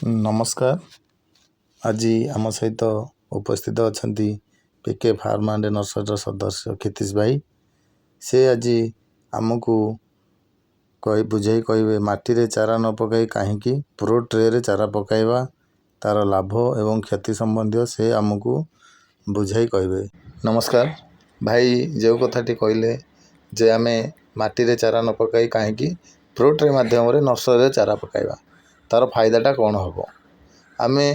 नमस्कार। आज आम सहित उपस्थित अच्छा पीके फार्म एंड नर्सरी सदस्य क्षितिश भाई। से आज आमको बुझे कहे माटी चारा न पकई कहीं प्रो ट्रे रे चारा पकाइबा तार लाभ एवं क्षति संबंधी से आमको बुझाई कहे। नमस्कार भाई, जो कथाटी कहले जे आमे माटी चारा न पकई कहीं प्रो ट्रे माध्यम नर्सरी चारा पकाइबा तार फायदाटा कौन हम। आमे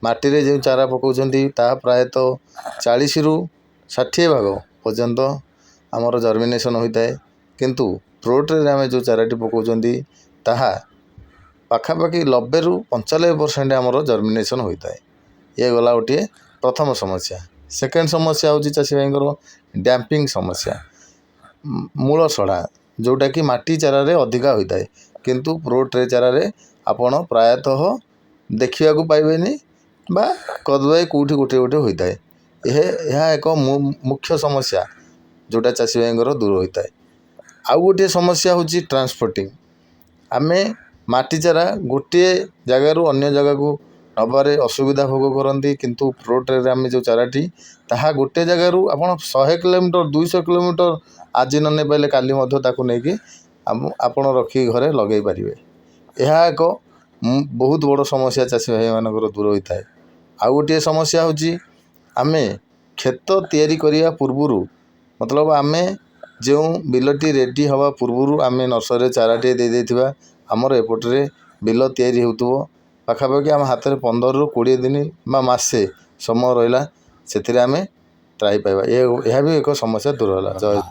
माटी जो चारा पकाउछंती ता प्रायतः 40 रु 60 भाग पर्यंत आमर जर्मिनेशन होता है, किंतु प्रो ट्रे आमे जो चाराटी पकाउछंती ताहा पाखापाखि 90 रु 95% आमर जर्मिनेशन होता है। ये गला गोटे प्रथम समस्या। सेकेंड समस्या हूँ चाषी भाई डैम्पिंग समस्या, मूल सड़ा जोटा कि माटी चारा रे अधिका होता है, किंतु प्रो ट्रे चारा रे आपण प्रायतः देखा पाइबेनी बा कदुआई कौटी गोटे गोटे होता है। यह एक मुख्य समस्या जोटा चाषी भाई दूर होता है। आउ गोटे समस्या हूँ ट्रांसपोर्टिंग। आमे माटी चारा गोटे जगार अन्य जगह को नबारे असुविधा भोग करती, किंतु प्रो ट्रे आमे जो चाराटी ताहा गोटे जगार आप 100 किलोमीटर 200 किलोमीटर आज न पाइले काली नहीं आपण रखी घरे लगे पारे। यह एक बहुत बड़ समस्या चाषी भाई मानकर दूर होता है। आउ गोटे समस्या हूँ आमे खेत तैयारी करिया पूर्वरु, मतलब आमे जो बिलटी रेडी हवा पूर्वरु आमे नर्सरी चाराटे दे देथिबा हमर एपटरे बिल तैयारी होतबो पाखापाखि आम हाथ में 15 रु 20 दिन बा मासे समय रहा से आमे त्राई पाइबा। यह भी एक समस्या दूर होला। जय।